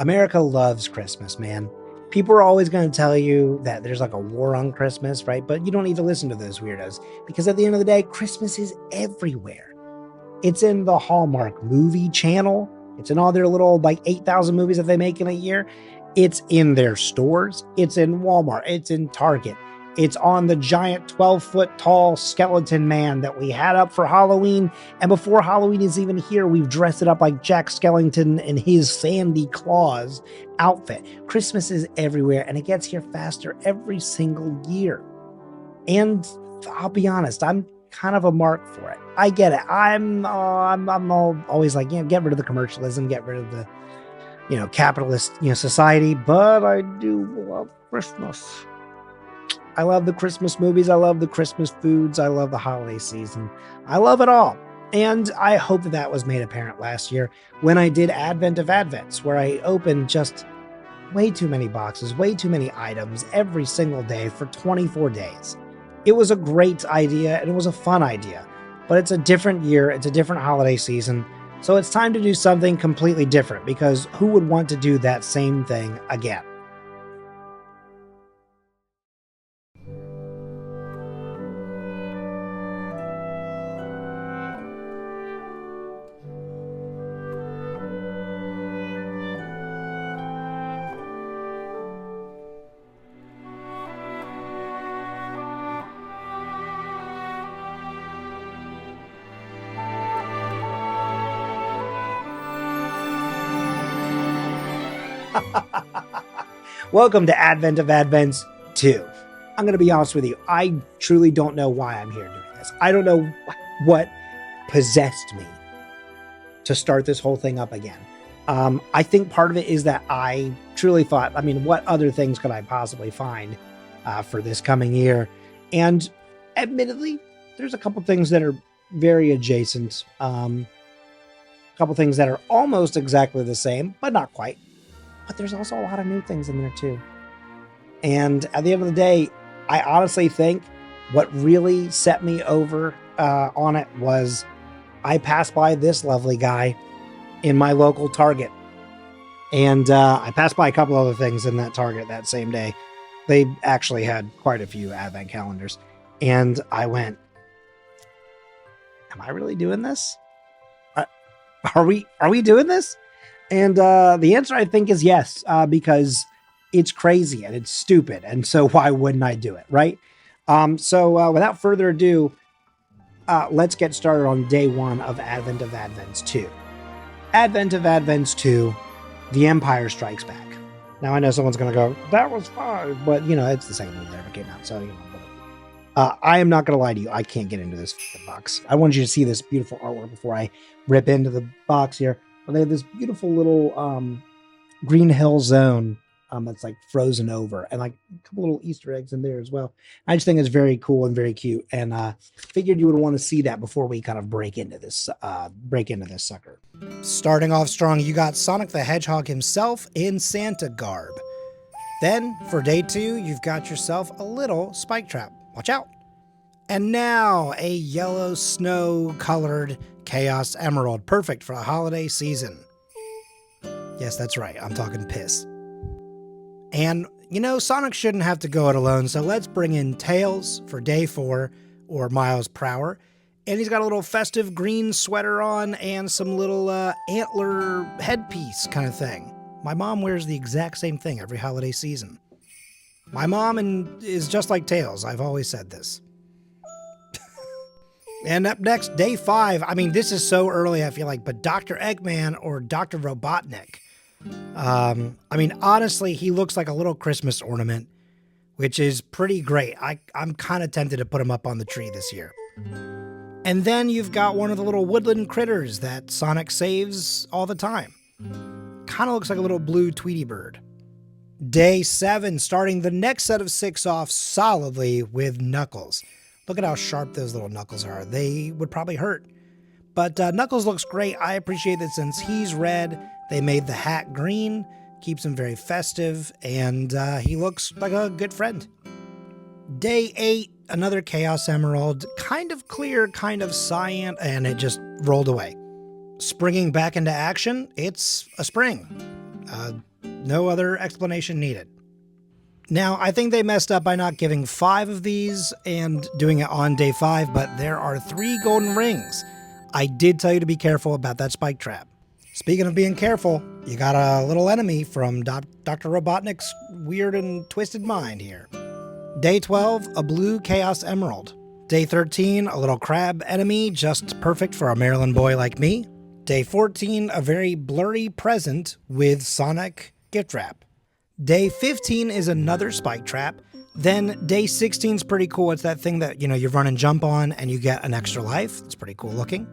America loves Christmas, man. People are always going to tell you that there's like a war on Christmas, right? But you don't need to listen to those weirdos because at the end of the day, Christmas is everywhere. It's in the Hallmark movie channel. It's in all their little like 8,000 movies that they make in a year. It's in their stores. It's in Walmart. It's in Target. It's on the giant 12-foot tall skeleton man that we had up for Halloween. And before Halloween is even here, we've dressed it up like Jack Skellington in his Sandy Claus outfit. Christmas is everywhere, and it gets here faster every single year. And I'll be honest, I'm kind of a mark for it. I get it. I'm always like, get rid of the commercialism, get rid of the, capitalist, society. But I do love Christmas. I love the Christmas movies. I love the Christmas foods. I love the holiday season. I love it all. And I hope that was made apparent last year when I did Advent of Advents, where I opened just way too many boxes, way too many items every single day for 24 days. It was a great idea and it was a fun idea, but it's a different year. It's a different holiday season. So it's time to do something completely different because who would want to do that same thing again? Welcome to Advent of Advents 2. I'm going to be honest with you. I truly don't know why I'm here doing this. I don't know what possessed me to start this whole thing up again. I think part of it is that I truly thought, what other things could I possibly find for this coming year? And admittedly, there's a couple things that are very adjacent. A couple things that are almost exactly the same, but not quite. But there's also a lot of new things in there too. And at the end of the day, I honestly think what really set me over on it was I passed by this lovely guy in my local Target. And I passed by a couple other things in that Target that same day. They actually had quite a few advent calendars. And I went, am I really doing this? Are we doing this? And the answer, I think, is yes, because it's crazy and it's stupid. And so why wouldn't I do it, right? So without further ado, let's get started on day one of Advent of Advents 2. Advent of Advents 2, The Empire Strikes Back. Now, I know someone's going to go, that was 5, but, it's the same movie that ever came out. So, I am not going to lie to you. I can't get into this box. I wanted you to see this beautiful artwork before I rip into the box here. But they have this beautiful little Green Hill Zone that's like frozen over, and like a couple little Easter eggs in there as well. I just think it's very cool and very cute, and figured you would want to see that before we kind of break into this sucker. Starting off strong, you got Sonic the Hedgehog himself in Santa garb. Then for day 2, you've got yourself a little Spike Trap. Watch out! And now a yellow snow-colored Chaos Emerald, perfect for a holiday season. Yes, that's right, I'm talking piss. And, Sonic shouldn't have to go it alone, so let's bring in Tails for day 4, or Miles Prower. And he's got a little festive green sweater on and some little antler headpiece kind of thing. My mom wears the exact same thing every holiday season. My mom is just like Tails, I've always said this. And up next, day 5. This is so early, I feel like, but Dr. Eggman or Dr. Robotnik. Honestly, he looks like a little Christmas ornament, which is pretty great. I'm kind of tempted to put him up on the tree this year. And then you've got one of the little woodland critters that Sonic saves all the time. Kind of looks like a little blue Tweety bird. Day 7, starting the next set of 6 off solidly with Knuckles. Look at how sharp those little Knuckles are. They would probably hurt. But Knuckles looks great. I appreciate that since he's red, they made the hat green. Keeps him very festive. And he looks like a good friend. Day 8, another Chaos Emerald. Kind of clear, kind of cyan. And it just rolled away. Springing back into action, it's a spring. No other explanation needed. Now, I think they messed up by not giving 5 of these and doing it on day 5, but there are 3 golden rings. I did tell you to be careful about that spike trap. Speaking of being careful, you got a little enemy from Dr. Robotnik's weird and twisted mind here. Day 12, a blue Chaos Emerald. Day 13, a little crab enemy, just perfect for a Maryland boy like me. Day 14, a very blurry present with Sonic gift wrap. Day 15 is another spike trap. Then day 16 is pretty cool. It's that thing that, you run and jump on and you get an extra life. It's pretty cool looking.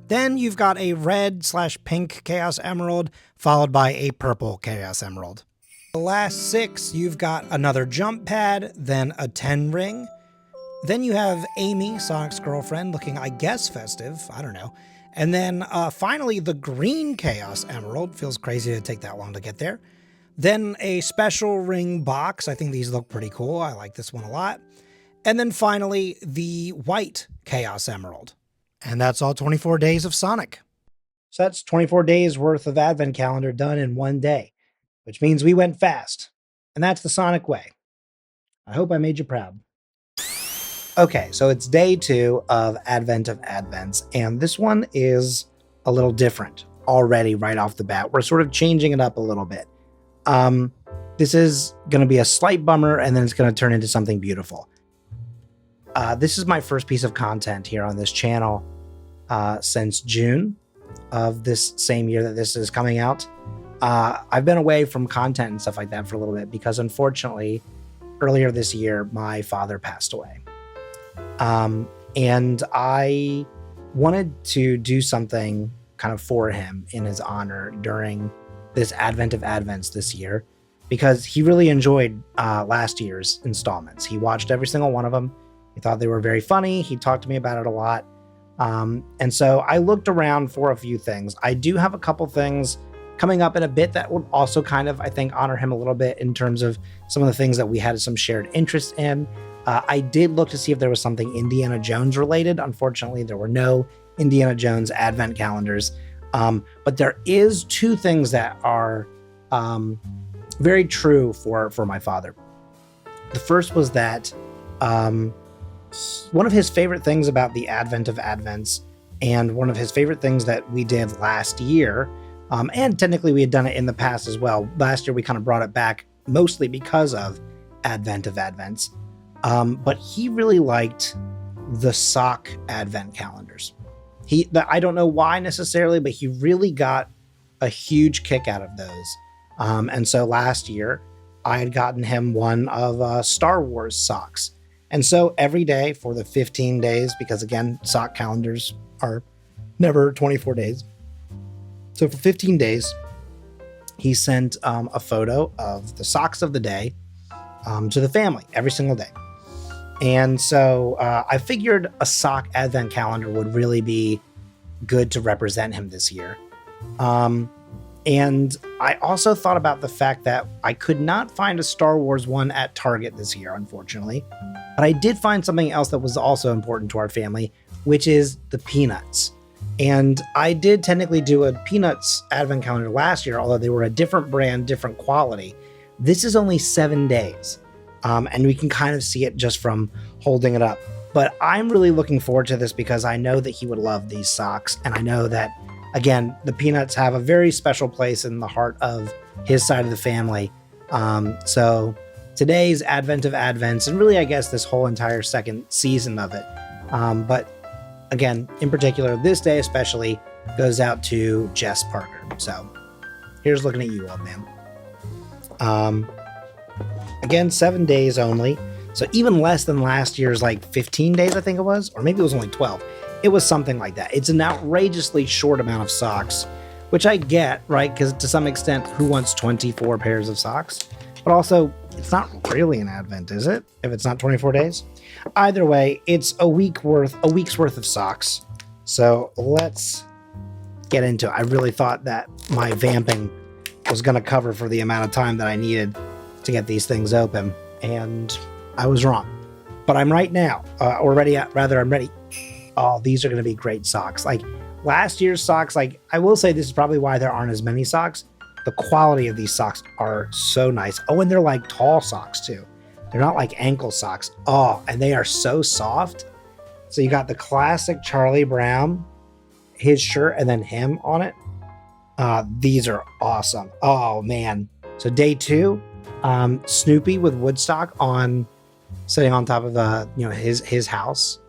Then you've got a red/pink Chaos Emerald, followed by a purple Chaos Emerald. The last 6, you've got another jump pad, then a 10 ring. Then you have Amy, Sonic's girlfriend, looking, I guess, festive. I don't know. And then finally, the green Chaos Emerald. Feels crazy to take that long to get there. Then a special ring box. I think these look pretty cool. I like this one a lot. And then finally, the white Chaos Emerald. And that's all 24 days of Sonic. So that's 24 days worth of advent calendar done in one day, which means we went fast. And that's the Sonic way. I hope I made you proud. Okay, so it's day 2 of Advent of Advents, and this one is a little different already right off the bat. We're sort of changing it up a little bit. This is going to be a slight bummer, and then it's going to turn into something beautiful. This is my first piece of content here on this channel since June of this same year that this is coming out. I've been away from content and stuff like that for a little bit because, unfortunately, earlier this year, my father passed away. And I wanted to do something kind of for him in his honor during this Advent of Advents this year, because he really enjoyed last year's installments. He watched every single one of them. He thought they were very funny. He talked to me about it a lot. And so I looked around for a few things. I do have a couple things coming up in a bit that would also kind of, I think, honor him a little bit in terms of some of the things that we had some shared interest in. I did look to see if there was something Indiana Jones related. Unfortunately, there were no Indiana Jones advent calendars. But there is 2 things that are very true for my father. The first was that one of his favorite things about the Advent of Advents, and one of his favorite things that we did last year, and technically we had done it in the past as well. Last year we kind of brought it back mostly because of Advent of Advents. But he really liked the sock advent calendars. I don't know why necessarily, but he really got a huge kick out of those. And so last year I had gotten him one of Star Wars socks. And so every day for the 15 days, because again, sock calendars are never 24 days. So for 15 days, he sent a photo of the socks of the day to the family every single day. And so I figured a sock advent calendar would really be good to represent him this year. And I also thought about the fact that I could not find a Star Wars one at Target this year, unfortunately. But I did find something else that was also important to our family, which is the Peanuts. And I did technically do a Peanuts advent calendar last year, although they were a different brand, different quality. This is only 7 days. And we can kind of see it just from holding it up. But I'm really looking forward to this because I know that he would love these socks. And I know that, again, the Peanuts have a very special place in the heart of his side of the family. So today's Advent of Advents, and really, I guess, this whole entire second season of it. But again, in particular, this day especially goes out to Jess Parker. So here's looking at you, old man. Again, 7 days only. So even less than last year's 15 days, I think it was, or maybe it was only 12. It was something like that. It's an outrageously short amount of socks, which I get, right? Because to some extent, who wants 24 pairs of socks? But also, it's not really an Advent, is it? If it's not 24 days? Either way, it's a week's worth of socks. So let's get into it. I really thought that my vamping was going to cover for the amount of time that I needed to get these things open, and I was wrong. But I'm right now, I'm ready. Oh, these are going to be great socks. Last year's socks, I will say this is probably why there aren't as many socks. the quality of these socks are so nice. Oh, and they're like tall socks too. They're not like ankle socks. Oh, and they are so soft. So you got the classic Charlie Brown, his shirt, and then him on it. These are awesome. Oh man. So day 2, Snoopy with Woodstock sitting on top of his house.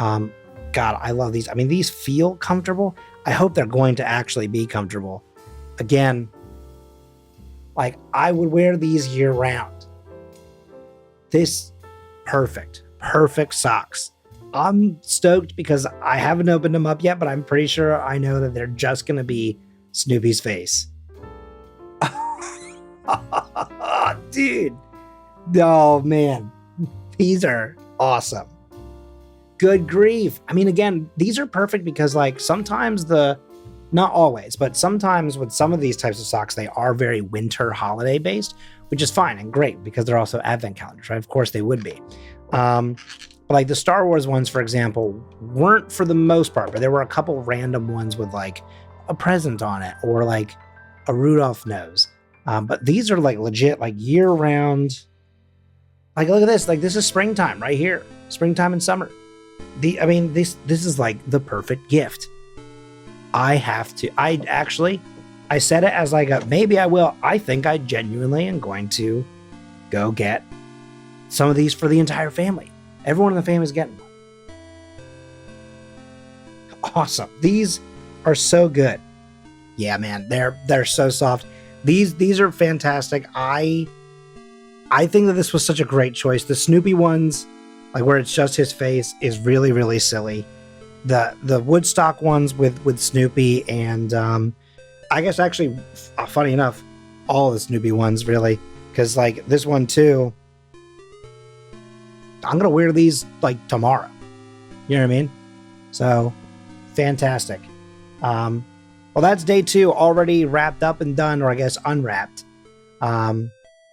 God, I love these. I mean, these feel comfortable. I hope they're going to actually be comfortable. Again, like I would wear these year round. This perfect socks. I'm stoked because I haven't opened them up yet, but I'm pretty sure I know that they're just going to be Snoopy's face. Dude. Oh man. These are awesome. Good grief. I mean, again, these are perfect because like sometimes not always, but sometimes with some of these types of socks, they are very winter holiday based, which is fine and great because they're also advent calendars, right? Of course they would be. Like the Star Wars ones, for example, weren't for the most part, but there were a couple random ones with like a present on it or like a Rudolph nose. But these are like legit, like year round. Like, look at this. Like, this is springtime right here. Springtime and summer. This is like the perfect gift. I said it as like maybe I will. I think I genuinely am going to go get some of these for the entire family. Everyone in the family is getting one. Awesome. These are so good. Yeah, man, they're so soft. These are fantastic. I think that this was such a great choice. The Snoopy ones, like where it's just his face, is really, really silly. The Woodstock ones with Snoopy and I guess actually, funny enough, all the Snoopy ones really, because like this one too, I'm gonna wear these like tomorrow. You know what I mean? So fantastic. Well, that's day 2 already wrapped up and done, or I guess unwrapped.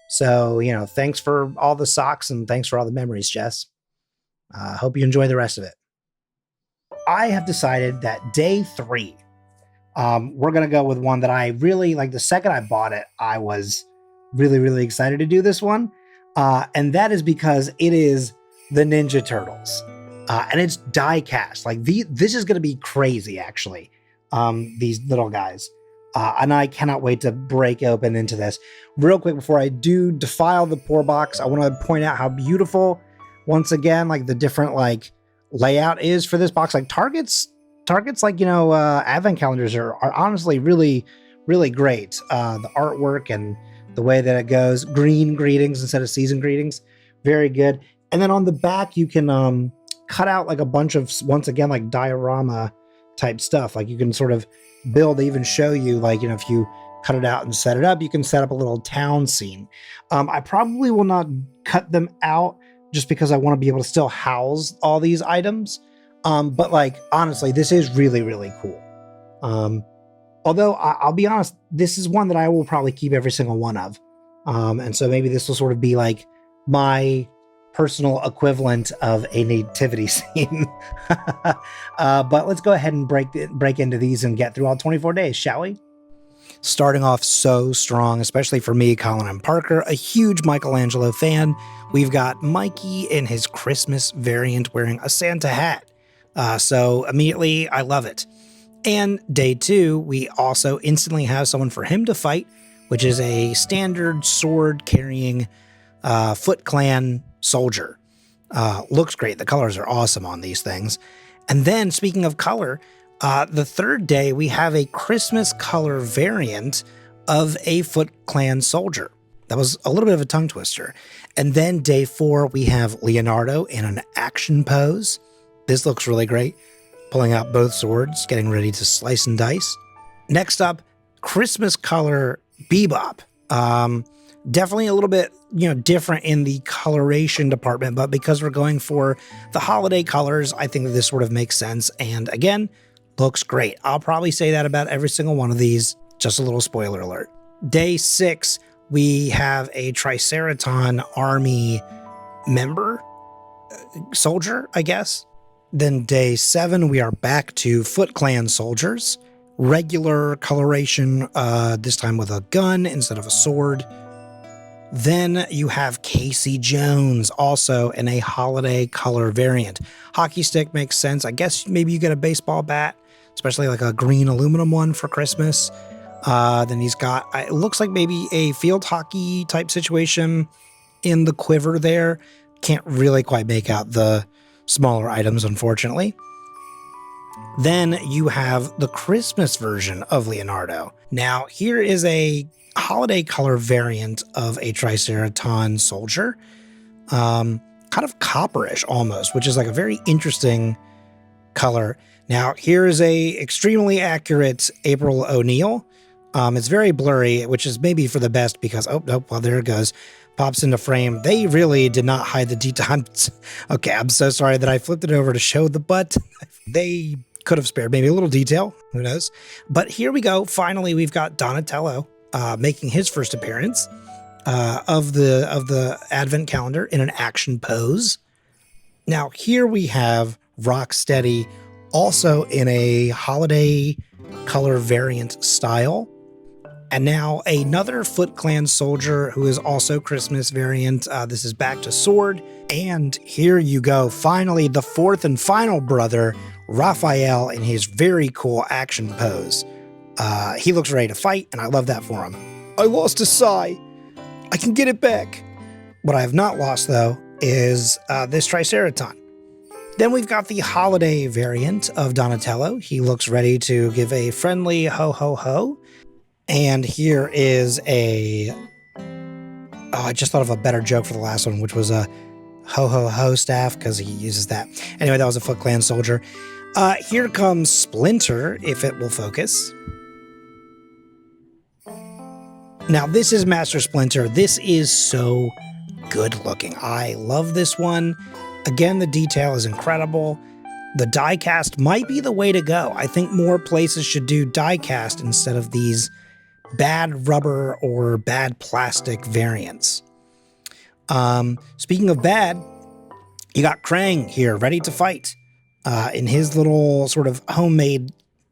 So, thanks for all the socks and thanks for all the memories, Jess. Hope you enjoy the rest of it. I have decided that day 3, we're going to go with one that I really like. The second I bought it, I was really, really excited to do this one. And that is because it is the Ninja Turtles. And it's die-cast. Like this is going to be crazy, actually. These little guys. And I cannot wait to break open into this. Real quick, before I do defile the poor box, I want to point out how beautiful, once again, like the different like layout is for this box. Like Target's like, advent calendars are honestly really, really great. The artwork and the way that it goes, green greetings instead of season greetings, very good. And then on the back, you can cut out like a bunch of, once again, like diorama type stuff. Like you can sort of build, they even show you like, if you cut it out and set it up, you can set up a little town scene. I probably will not cut them out just because I want to be able to still house all these items. But like, honestly, this is really, really cool. Although I'll be honest, this is one that I will probably keep every single one of. And so maybe this will sort of be like my personal equivalent of a nativity scene. But let's go ahead and break into these and get through all 24 days, shall we? Starting off so strong, especially for me, Colin and Parker, a huge Michelangelo fan. We've got Mikey in his Christmas variant wearing a Santa hat. So immediately, I love it. And day 2, we also instantly have someone for him to fight, which is a standard sword-carrying Foot Clan soldier. Looks great. The colors are awesome on these things. And then, speaking of color, the 3rd day, we have a Christmas color variant of a Foot Clan soldier. That was a little bit of a tongue twister. And then day 4, we have Leonardo in an action pose. This looks really great. Pulling out both swords, getting ready to slice and dice. Next up, Christmas color Bebop. Definitely a little bit, different in the coloration department, but because we're going for the holiday colors, I think that this sort of makes sense. And again, looks great. I'll probably say that about every single one of these. Just a little spoiler alert. Day 6, we have a Triceraton army member, soldier, I guess. Then day 7, we are back to Foot Clan soldiers regular coloration, this time with a gun instead of a sword. Then you have Casey Jones, also in a holiday color variant. Hockey stick makes sense. I guess maybe you get a baseball bat, especially like a green aluminum one for Christmas. Then he's got, it looks like maybe a field hockey type situation in the quiver there. Can't really quite make out the smaller items, unfortunately. Then you have the Christmas version of Leonardo. Now, here is a holiday color variant of a Triceraton soldier. Kind of copperish almost, which is like a very interesting color. Now, here is a extremely accurate April O'Neil. It's very blurry, which is maybe for the best because, oh, nope, well, there it goes. Pops into frame. They really did not hide the details. Okay, I'm so sorry that I flipped it over to show the butt. They could have spared maybe a little detail. Who knows? But here we go. Finally, we've got Donatello making his first appearance of the Advent calendar in an action pose. Now, here we have Rocksteady also in a holiday color variant style. And now another Foot Clan soldier who is also Christmas variant. This is back to sword. And here you go. Finally, the fourth and final brother, Raphael, in his very cool action pose. He looks ready to fight, and I love that for him. I lost a sai. I can get it back. What I have not lost, though, is this Triceraton. Then we've got the holiday variant of Donatello. He looks ready to give a friendly ho-ho-ho. And here is a... Oh, I just thought of a better joke for the last one, which was a ho-ho-ho staff, because he uses that. Anyway, that was a Foot Clan soldier. Here comes Splinter, if it will focus. Now, this is Master Splinter. This is so good looking. I love this one. Again, the detail is incredible. The diecast might be the way to go. I think more places should do diecast instead of these bad rubber or bad plastic variants. Speaking of bad, you got Krang here, ready to fight in his little sort of homemade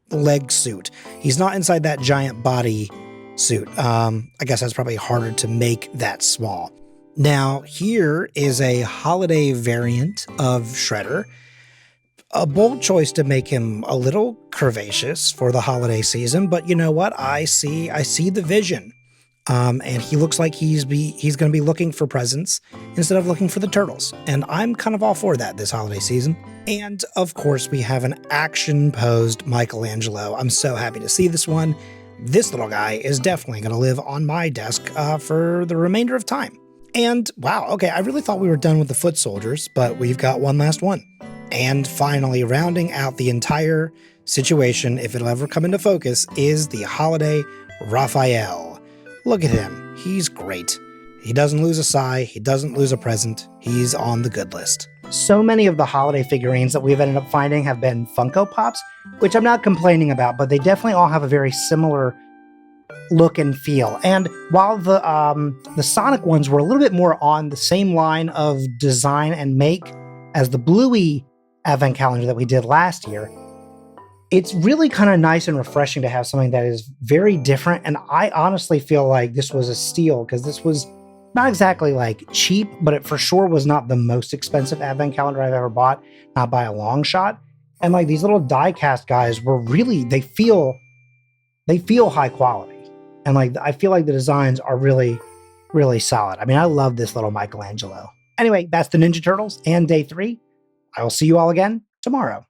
leg suit. He's not inside that giant body suit. I guess that's probably harder to make that small. Now, here is a holiday variant of Shredder. A bold choice to make him a little curvaceous for the holiday season, but you know what? I see the vision. And he looks like he's going to be looking for presents instead of looking for the turtles. And I'm kind of all for that this holiday season. And of course, we have an action-posed Michelangelo. I'm so happy to see this one. This little guy is definitely going to live on my desk for the remainder of time. And wow, okay, I really thought we were done with the foot soldiers, but we've got one last one. And finally, rounding out the entire situation, if it'll ever come into focus, is the holiday Raphael. Look at him. He's great. He doesn't lose a sigh. He doesn't lose a present. He's on the good list. So many of the holiday figurines that we've ended up finding have been Funko Pops, which I'm not complaining about, but they definitely all have a very similar look and feel. And while the Sonic ones were a little bit more on the same line of design and make as the Bluey Advent calendar that we did last year, it's really kind of nice and refreshing to have something that is very different. And I honestly feel like this was a steal because this was not exactly like cheap, but it for sure was not the most expensive Advent calendar I've ever bought, not by a long shot. And like these little die-cast guys were really, they feel high quality. And like, I feel like the designs are really, really solid. I mean, I love this little Michelangelo. Anyway, that's the Ninja Turtles and day 3. I will see you all again tomorrow.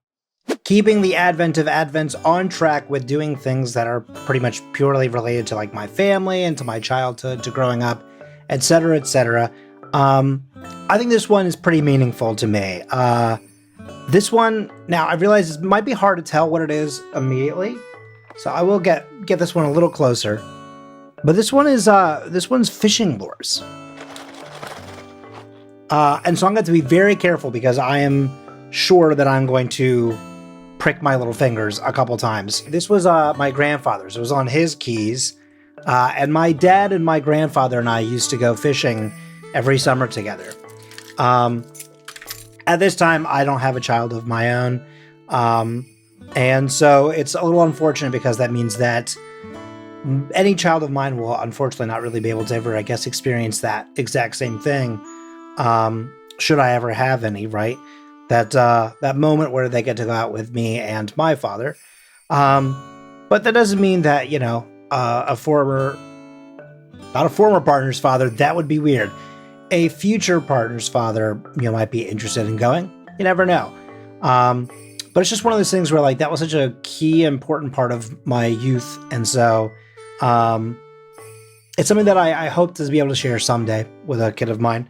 Keeping the Advent of Advents on track with doing things that are pretty much purely related to like my family and to my childhood, to growing up, etc., etc. I think this one is pretty meaningful to me. This one, now I realize it might be hard to tell what it is immediately, so I will get this one a little closer. But this one's fishing lures. And so I'm going to be very careful because I am sure that I'm going to prick my little fingers a couple times. This was my grandfather's. It was on his keys. And my dad and my grandfather and I used to go fishing every summer together. At this time, I don't have a child of my own. And so it's a little unfortunate because that means that any child of mine will unfortunately not really be able to ever, I guess, experience that exact same thing. Should I ever have any, right? That moment where they get to go out with me and my father. But that doesn't mean that, not a former partner's father, that would be weird. A future partner's father, might be interested in going. You never know. But it's just one of those things where like that was such a key, important part of my youth. And so it's something that I hope to be able to share someday with a kid of mine.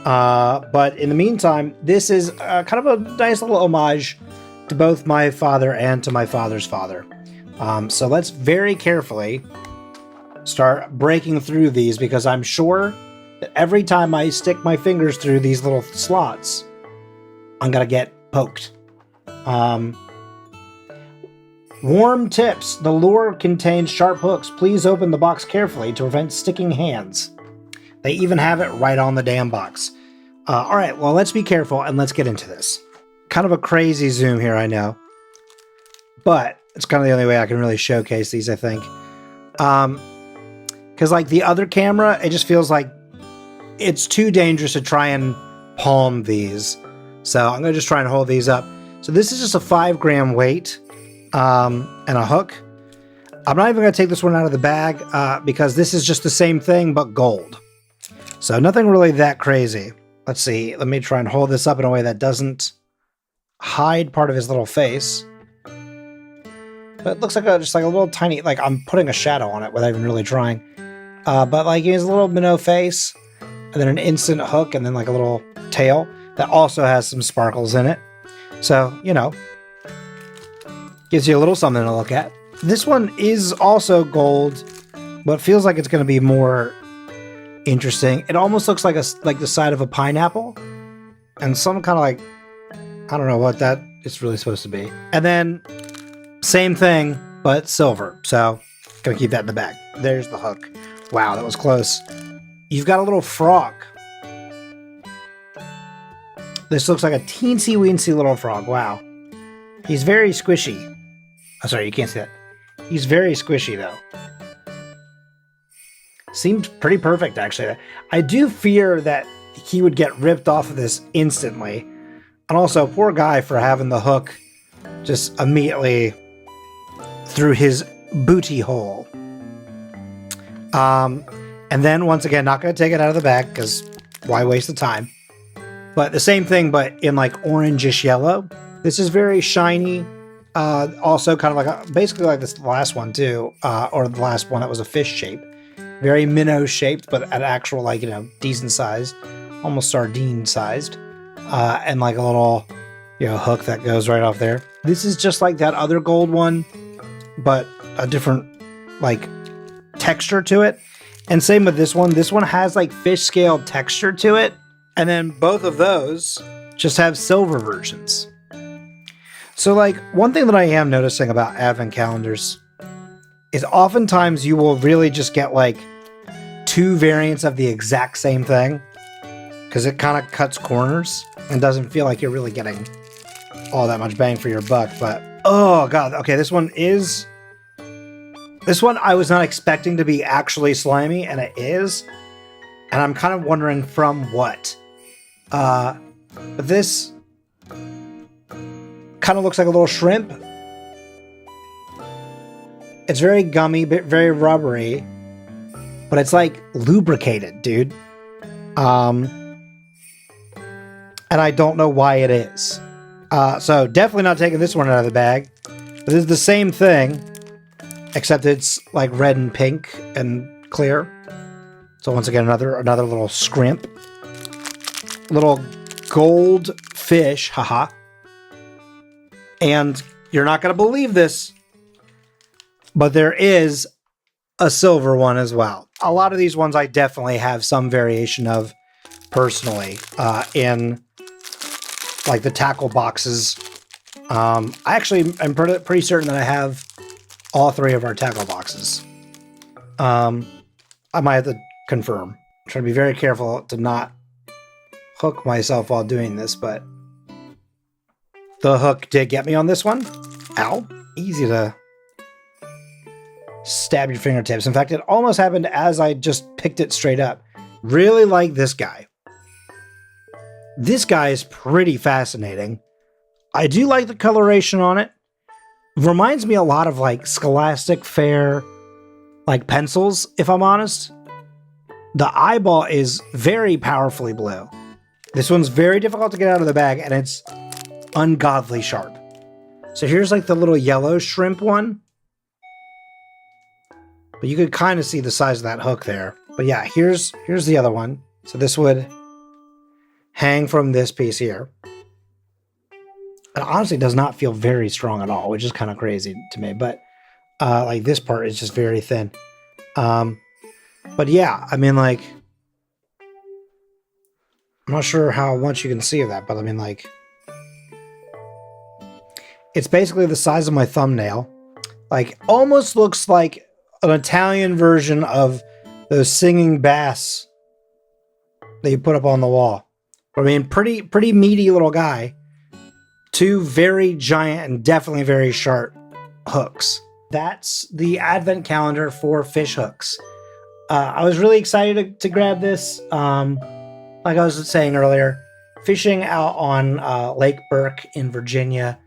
But in the meantime, this is kind of a nice little homage to both my father and to my father's father. So let's very carefully start breaking through these, because I'm sure that every time I stick my fingers through these little slots, I'm going to get poked. Warm tips. The lure contains sharp hooks. Please open the box carefully to prevent sticking hands. They even have it right on the damn box. All right, well, let's be careful and let's get into this. Kind of a crazy zoom here, I know. But it's kind of the only way I can really showcase these, I think. Because like the other camera, it just feels like it's too dangerous to try and palm these. So I'm going to just try and hold these up. So this is just a 5-gram weight and a hook. I'm not even going to take this one out of the bag because this is just the same thing but gold. So nothing really that crazy. Let's see. Let me try and hold this up in a way that doesn't hide part of his little face. But it looks like just like a little tiny, like I'm putting a shadow on it without even really trying. But like he has a little minnow face and then an instant hook and then like a little tail that also has some sparkles in it. So, gives you a little something to look at. This one is also gold, but feels like it's going to be more interesting. It almost looks like the side of a pineapple and some kind of like, I don't know what that is really supposed to be. And then same thing, but silver. So gonna keep that in the bag. There's the hook. Wow, that was close. You've got a little frog. This looks like a teensy weensy little frog. Wow. He's very squishy. Oh, sorry, you can't see that. He's very squishy though. Seemed pretty perfect, actually. I do fear that he would get ripped off of this instantly. And also, poor guy for having the hook just immediately through his booty hole. And then, once again, not going to take it out of the bag, because why waste the time? But the same thing, but in like orangish yellow. This is very shiny. Also kind of like, basically like this last one too. Or the last one that was a fish shape. Very minnow shaped, but at actual, like, decent sized, almost sardine sized, and like a little, hook that goes right off there. This is just like that other gold one, but a different, like, texture to it. And same with this one. This one has like fish scale texture to it, and then both of those just have silver versions. So, like, one thing that I am noticing about advent calendars is oftentimes you will really just get like 2 variants of the exact same thing, because it kind of cuts corners and doesn't feel like you're really getting all that much bang for your buck. But oh god, okay, this one I was not expecting to be actually slimy, and it is, and I'm kind of wondering from what. But this kind of looks like a little shrimp. It's very gummy, very rubbery, but it's like lubricated, dude. And I don't know why it is. So definitely not taking this one out of the bag. But this is the same thing, except it's like red and pink and clear. So once again, another little scrimp. Little gold fish, haha. And you're not going to believe this, but there is a silver one as well. A lot of these ones I definitely have some variation of personally in like the tackle boxes. I actually am pretty certain that I have all 3 of our tackle boxes. I might have to confirm. I'm trying to be very careful to not hook myself while doing this, but the hook did get me on this one. Ow. Easy to stab your fingertips. In fact, it almost happened as I just picked it straight up. Really like this guy. This guy is pretty fascinating. I do like the coloration on it. Reminds me a lot of like Scholastic Fair, like pencils, if I'm honest. The eyeball is very powerfully blue. This one's very difficult to get out of the bag, and it's ungodly sharp. So here's like the little yellow shrimp one. But you could kind of see the size of that hook there. But yeah, here's the other one. So this would hang from this piece here. It honestly does not feel very strong at all, which is kind of crazy to me. But like this part is just very thin. But yeah, I mean, like, I'm not sure how much you can see of that, but I mean, like, it's basically the size of my thumbnail. Like, almost looks like an Italian version of those singing bass that you put up on the wall. I mean, pretty meaty little guy. Two very giant and definitely very sharp hooks. That's the advent calendar for fish hooks. I was really excited to grab this. Like I was saying earlier, fishing out on Lake Burke in Virginia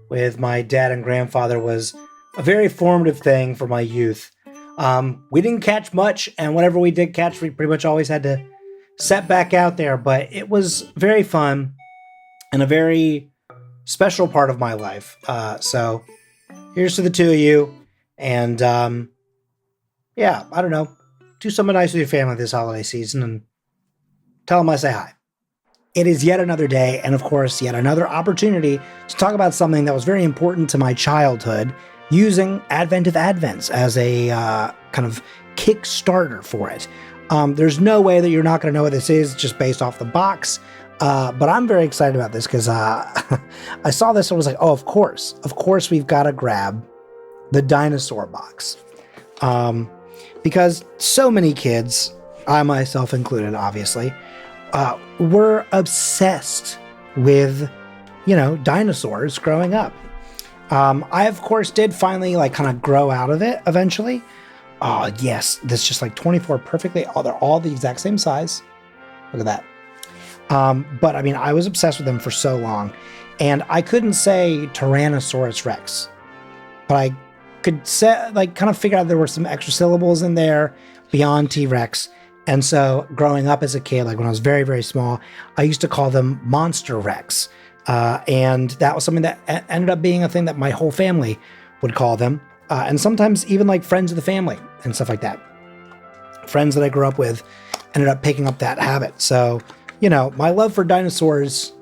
with my dad and grandfather was a very formative thing for my youth. We didn't catch much, and whatever we did catch, we pretty much always had to set back out there, but it was very fun and a very special part of my life. So here's to the two of you, and yeah, I don't know, do something nice with your family this holiday season and tell them I say hi. It is yet another day, and of course, yet another opportunity to talk about something that was very important to my childhood, using Advent of Advents as a kind of Kickstarter for it. There's no way that you're not going to know what this is just based off the box, but I'm very excited about this because I saw this and was like, oh, of course we've got to grab the Dinosaur box. Because so many kids, I myself included, obviously, were obsessed with, dinosaurs growing up. I, of course, did finally, kind of grow out of it eventually. Oh, yes, this just 24 perfectly. Oh, they're all the exact same size. Look at that. But, I mean, I was obsessed with them for so long. And I couldn't say Tyrannosaurus Rex. But I could say, kind of figure out there were some extra syllables in there beyond T-Rex. And so growing up as a kid, when I was very, very small, I used to call them Monster Rex. And that was something that ended up being a thing that my whole family would call them. And sometimes even friends of the family and stuff like that. Friends that I grew up with ended up picking up that habit. So, my love for dinosaurs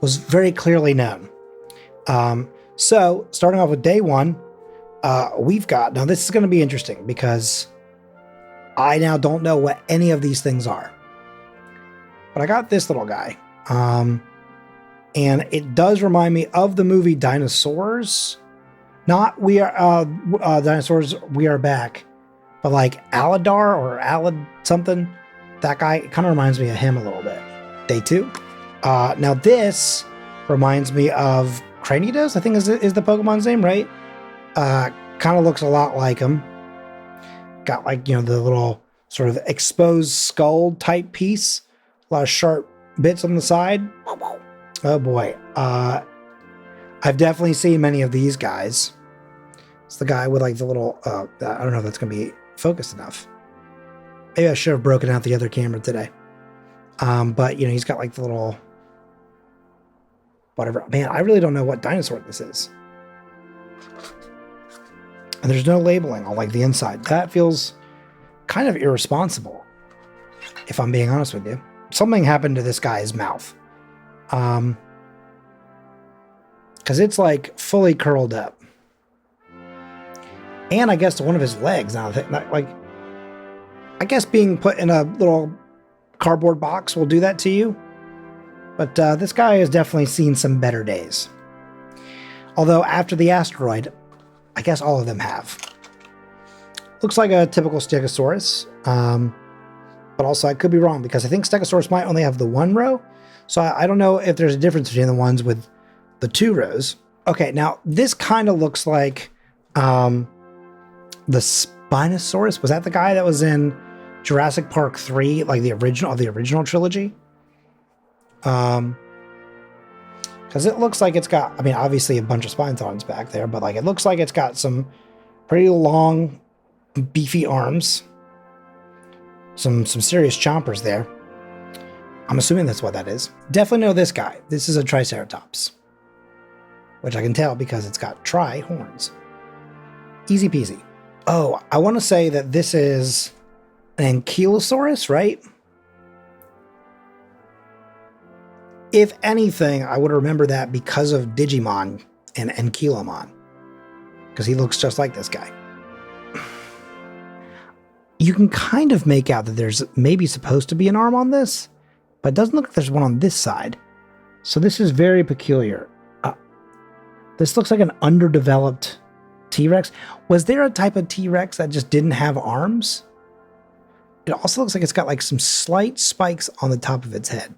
was very clearly known. So starting off with day one, we've got, now this is going to be interesting because I now don't know what any of these things are. But I got this little guy. And it does remind me of the movie Dinosaurs. Not We Are Dinosaurs, We Are Back. But Aladar or Alad something. That guy kind of reminds me of him a little bit. Day two. Now this reminds me of Cranidos, I think is the Pokemon's name, right? Kind of looks a lot like him. Got the little sort of exposed skull type piece. A lot of sharp bits on the side. Oh boy. I've definitely seen many of these guys. It's the guy with the little, I don't know if that's going to be focused enough. Maybe I should have broken out the other camera today. But he's got the little, whatever. Man, I really don't know what dinosaur this is. And there's no labeling on the inside. That feels kind of irresponsible, if I'm being honest with you. Something happened to this guy's mouth. Because it's fully curled up. And I guess to one of his legs. Now, I guess being put in a little cardboard box will do that to you. But this guy has definitely seen some better days. Although after the asteroid, I guess all of them have. Looks like a typical Stegosaurus. But also I could be wrong because I think Stegosaurus might only have the one row. So I don't know if there's a difference between the ones with the two rows. Okay, now this kind of looks like the Spinosaurus. Was that the guy that was in Jurassic Park 3, like the original trilogy? Because it looks like it's got, I mean, obviously a bunch of spinosaurs back there, but like it looks like it's got some pretty long, beefy arms. Some serious chompers there. I'm assuming that's what that is. Definitely know this guy. This is a Triceratops, which I can tell because it's got horns. Easy peasy. Oh, I want to say that this is an Ankylosaurus, right? If anything, I would remember that because of Digimon and Ankylomon, because he looks just like this guy. You can kind of make out that there's maybe supposed to be an arm on this, but it doesn't look like there's one on this side. So this is very peculiar. This looks like an underdeveloped T-Rex. Was there a type of T-Rex that just didn't have arms? It also looks like it's got like some slight spikes on the top of its head.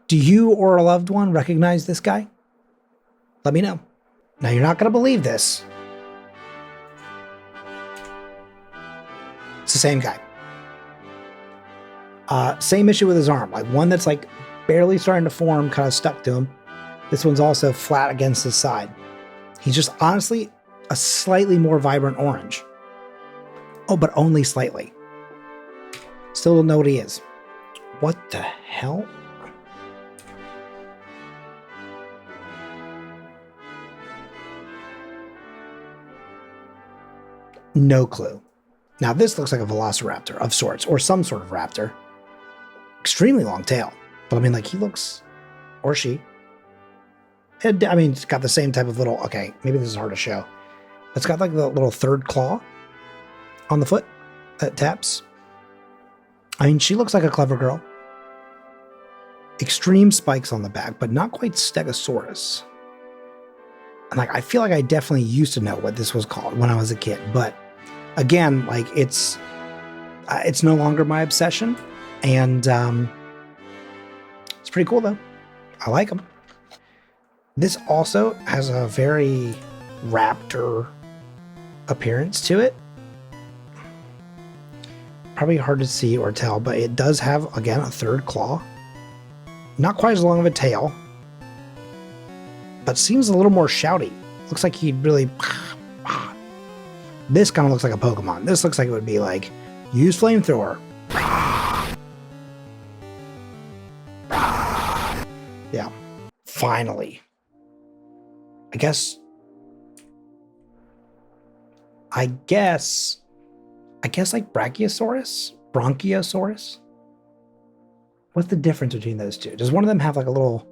Do you or a loved one recognize this guy? Let me know. Now, you're not going to believe this. It's the same guy. Same issue with his arm. Like one that's like barely starting to form, kind of stuck to him. This one's also flat against his side. He's just honestly a slightly more vibrant orange. Oh, but only slightly. Still don't know what he is. What the hell? No clue. Now this looks like a velociraptor of sorts, or some sort of raptor. Extremely long tail. But I mean, like, he looks, or she. I mean, it's got the same type of little, okay, maybe this is hard to show. It's got like the little third claw on the foot that taps. I mean, she looks like a clever girl. Extreme spikes on the back, but not quite Stegosaurus. And like, I feel like I definitely used to know what this was called when I was a kid, but again, like it's no longer my obsession, and it's pretty cool though. I like them. This also has a very raptor appearance to it. Probably hard to see or tell, but it does have, again, a third claw. Not quite as long of a tail, but seems a little more shouty. Looks like he'd really... This kind of looks like a Pokemon. This looks like it would be like, use flamethrower. Yeah. Finally. I guess like Bronchiosaurus. What's the difference between those two? Does one of them have like a little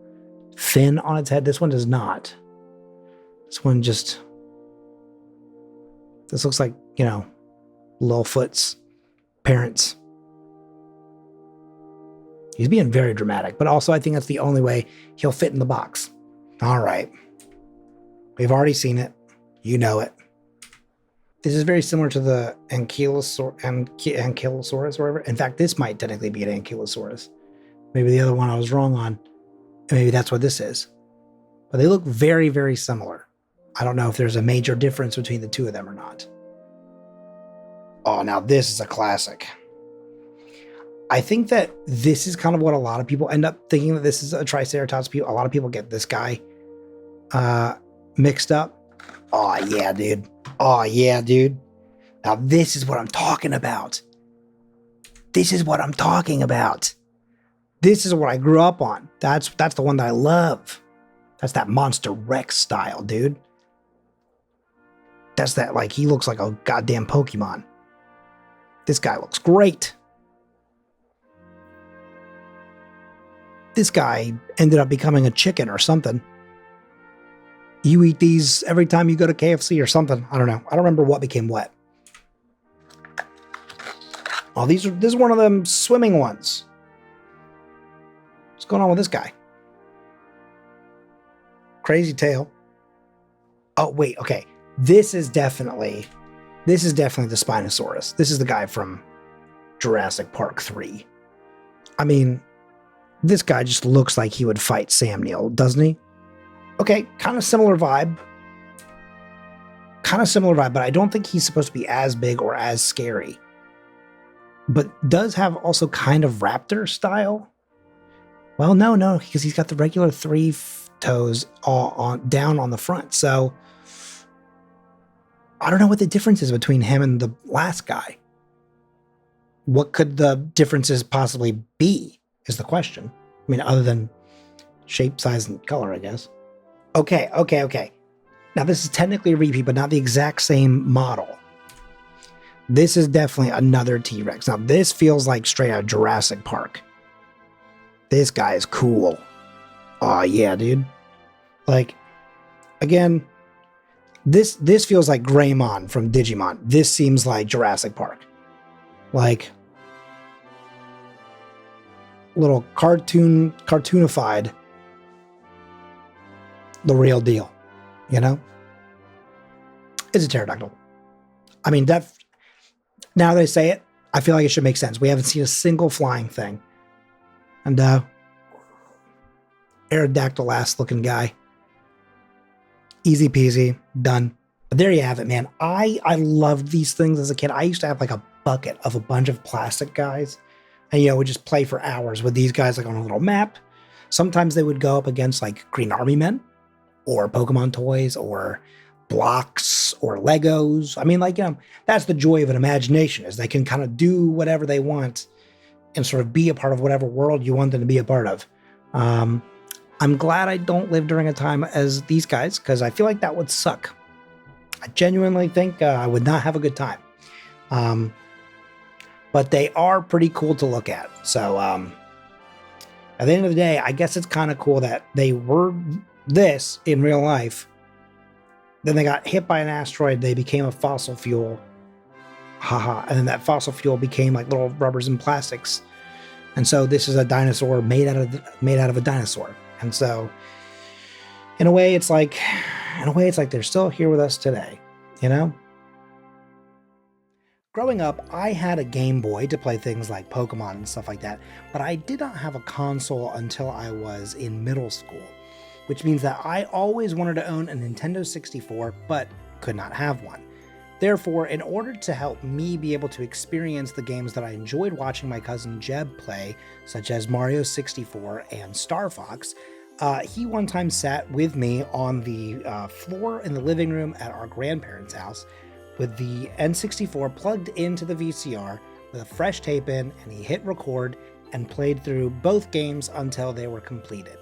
fin on its head? This one does not. This one just... This looks like, you know, Littlefoot's parents. He's being very dramatic, but also I think that's the only way he'll fit in the box. All right. We've already seen it. You know it. This is very similar to the Ankylosaurus or whatever. In fact, this might technically be an Ankylosaurus. Maybe the other one I was wrong on. And maybe that's what this is. But they look very, very similar. I don't know if there's a major difference between the two of them or not. Oh, now this is a classic. I think that this is kind of what a lot of people end up thinking, that this is a Triceratops. A lot of people get this guy mixed up. Oh, yeah, dude. Oh, yeah, dude. Now this is what I'm talking about. This is what I'm talking about. This is what I grew up on. That's the one that I love. That's that Monster Rex style, dude. That's that, like, he looks like a goddamn Pokemon. This guy looks great. This guy ended up becoming a chicken or something. You eat these every time you go to KFC or something. I don't know. I don't remember what became what. Oh, this is one of them swimming ones. What's going on with this guy? Crazy tail. Oh, wait. Okay. This is definitely the Spinosaurus. This is the guy from Jurassic Park 3. I mean, This guy just looks like he would fight Sam Neill, doesn't he? Okay, kind of similar vibe. But I don't think he's supposed to be as big or as scary. But does have also kind of raptor style. Well, no, because he's got the regular 3 toes all down on the front. So I don't know what the difference is between him and the last guy. What could the differences possibly be is the question. I mean, other than shape, size, and color, I guess. Okay. Now, this is technically a repeat, but not the exact same model. This is definitely another T-Rex. Now, this feels like straight out Jurassic Park. This guy is cool. Oh, yeah, dude. Like, again, this feels like Greymon from Digimon. This seems like Jurassic Park. Like, little cartoonified, the real deal, you know? It's a pterodactyl. I mean, now that I say it, I feel like it should make sense. We haven't seen a single flying thing. And, Aerodactyl-ass looking guy. Easy peasy, done. But there you have it, man. I loved these things as a kid. I used to have like a bucket of a bunch of plastic guys. And, weuld just play for hours with these guys like on a little map. Sometimes they would go up against like Green Army Men or Pokemon toys or blocks or Legos. I mean, like, that's the joy of an imagination, is they can kind of do whatever they want and sort of be a part of whatever world you want them to be a part of. I'm glad I don't live during a time as these guys, because I feel like that would suck. I genuinely think I would not have a good time. But they are pretty cool to look at. So at the end of the day, I guess it's kind of cool that they were this in real life. Then they got hit by an asteroid. They became a fossil fuel. Haha. And then that fossil fuel became like little rubbers and plastics. And so this is a dinosaur made out of a dinosaur. And so in a way, it's like they're still here with us today, Growing up, I had a Game Boy to play things like Pokemon and stuff like that, but I did not have a console until I was in middle school, which means that I always wanted to own a Nintendo 64, but could not have one. Therefore, in order to help me be able to experience the games that I enjoyed watching my cousin Jeb play, such as Mario 64 and Star Fox, he one time sat with me on the floor in the living room at our grandparents' house with the N64 plugged into the VCR with a fresh tape in, and he hit record and played through both games until they were completed.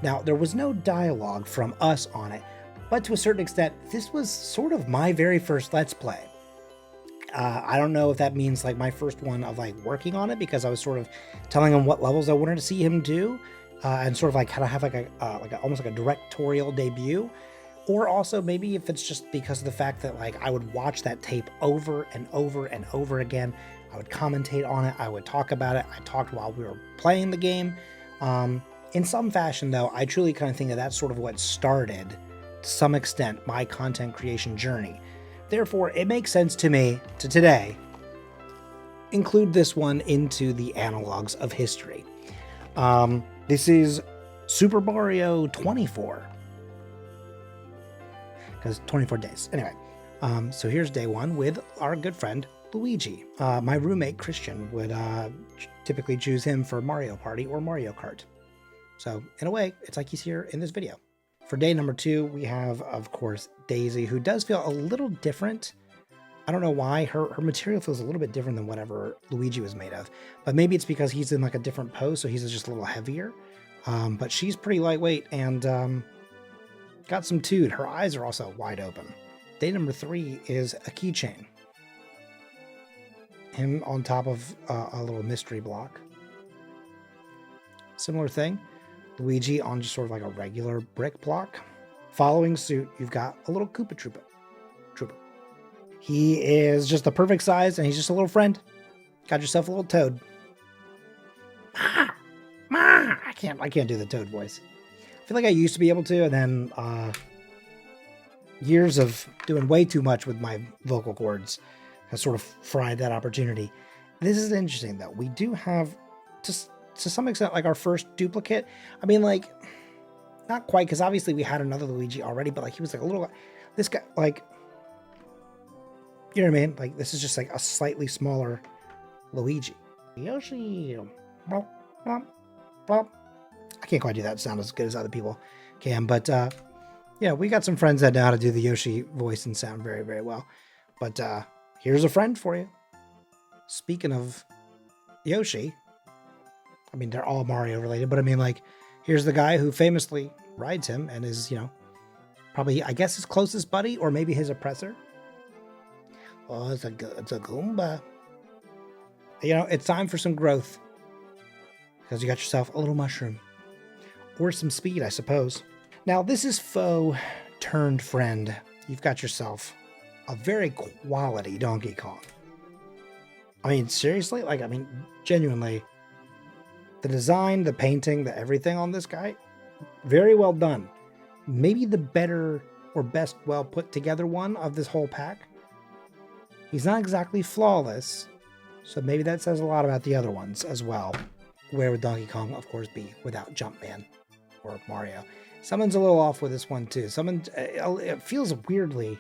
Now, there was no dialogue from us on it, but to a certain extent, this was sort of my very first Let's Play. I don't know if that means like my first one of like working on it, because I was sort of telling him what levels I wanted to see him do, and sort of like kind of have almost like a directorial debut. Or also maybe if it's just because of the fact that like I would watch that tape over and over and over again. I would commentate on it. I would talk about it. I talked while we were playing the game. In some fashion, though, I truly kind of think that that's sort of what started, to some extent, my content creation journey. Therefore, it makes sense to me to today include this one into the analogs of history. This is Super Mario 24. Because 24 days. Anyway, so here's day one with our good friend Luigi. My roommate Christian would typically choose him for Mario Party or Mario Kart. So in a way, it's like he's here in this video. For day number 2, we have, of course, Daisy, who does feel a little different. I don't know why. Her material feels a little bit different than whatever Luigi was made of. But maybe it's because he's in like a different pose, so he's just a little heavier. But she's pretty lightweight and got some toot. Her eyes are also wide open. Day number 3 is a keychain. Him on top of a little mystery block. Similar thing. Luigi on just sort of like a regular brick block. Following suit, you've got a little Koopa Troopa. He is just the perfect size, and he's just a little friend. Got yourself a little toad. I can't do the toad voice. I feel like I used to be able to, and then years of doing way too much with my vocal cords has sort of fried that opportunity. This is interesting, though. We do have, just to some extent like our first duplicate. I mean, like, not quite, because obviously we had another Luigi already, but like he was like a little, this guy, like, you know what I mean? Like, this is just like a slightly smaller Luigi. Yoshi. Bop, bop, bop. I can't quite do that sound as good as other people can, but yeah, we got some friends that know how to do the Yoshi voice and sound very, very well. But here's a friend for you. Speaking of Yoshi, I mean, they're all Mario related, but I mean, like, here's the guy who famously rides him and is, you know, probably, I guess, his closest buddy or maybe his oppressor. Oh, it's a Goomba. You know, it's time for some growth because you got yourself a little mushroom or some speed, I suppose. Now, this is foe turned friend. You've got yourself a very quality Donkey Kong. I mean, seriously, like, I mean, genuinely, the design, the painting, the everything on this guy, very well done. Maybe the better or best well put together one of this whole pack. He's not exactly flawless, so maybe that says a lot about the other ones as well. Where would Donkey Kong, of course, be without Jumpman or Mario? Someone's a little off with this one, too. It feels weirdly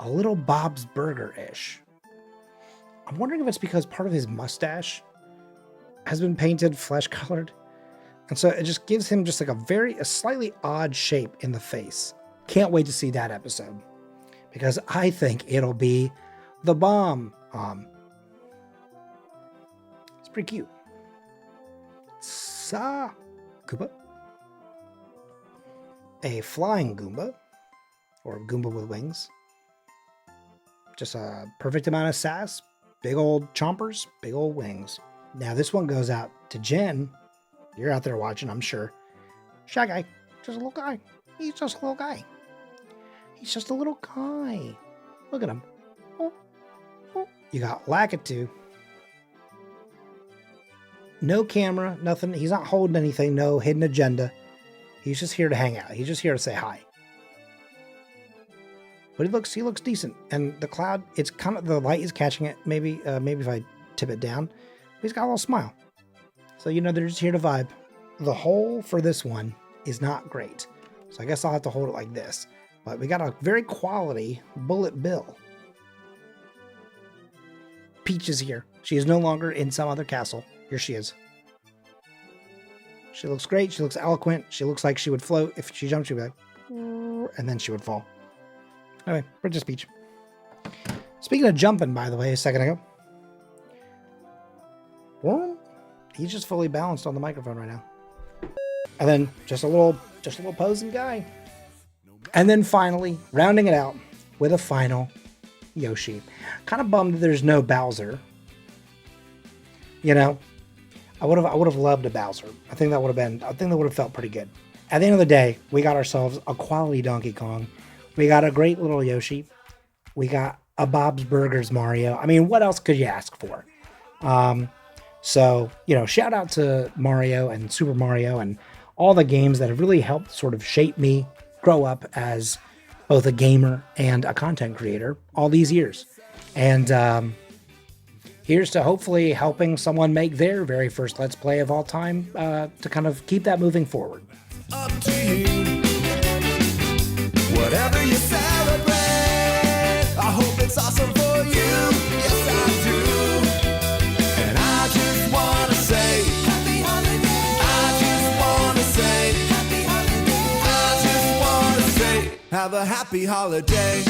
a little Bob's Burger-ish. I'm wondering if it's because part of his mustache has been painted flesh-colored. And so it just gives him just like a slightly odd shape in the face. Can't wait to see that episode. Because I think it'll be the bomb. It's pretty cute. Koopa. A flying Goomba. Or Goomba with wings. Just a perfect amount of sass. Big old chompers. Big old wings. Now this one goes out to Jen. You're out there watching, I'm sure. Shy guy. Just a little guy. He's just a little guy. He's just a little guy. Look at him. Oh, oh. You got Lakitu. No camera, nothing. He's not holding anything. No hidden agenda. He's just here to hang out. He's just here to say hi. But he looks decent. And the cloud, it's kind of, the light is catching it. Maybe if I tip it down. But he's got a little smile. So, you know, they're just here to vibe. The hole for this one is not great. So I guess I'll have to hold it like this. But we got a very quality bullet bill. Peach is here. She is no longer in some other castle. Here she is. She looks great. She looks eloquent. She looks like she would float. If she jumped, she'd be like, and then she would fall. Anyway, Princess Peach. Speaking of jumping, by the way, a second ago. He's just fully balanced on the microphone right now. And then just a little posing guy. And then finally, rounding it out with a final Yoshi. Kind of bummed that there's no Bowser. You know, I would have loved a Bowser. I think that would have felt pretty good. At the end of the day, we got ourselves a quality Donkey Kong. We got a great little Yoshi. We got a Bob's Burgers Mario. I mean, what else could you ask for? So, you know, shout out to Mario and Super Mario and all the games that have really helped sort of shape me grow up as both a gamer and a content creator all these years. And here's to hopefully helping someone make their very first Let's Play of all time to kind of keep that moving forward. Up to you. Whatever you celebrate, I hope it's awesome for you. Yes, I do. And I just want to say, happy holiday. I just want to say, happy holiday. I just want to say, have a happy holiday.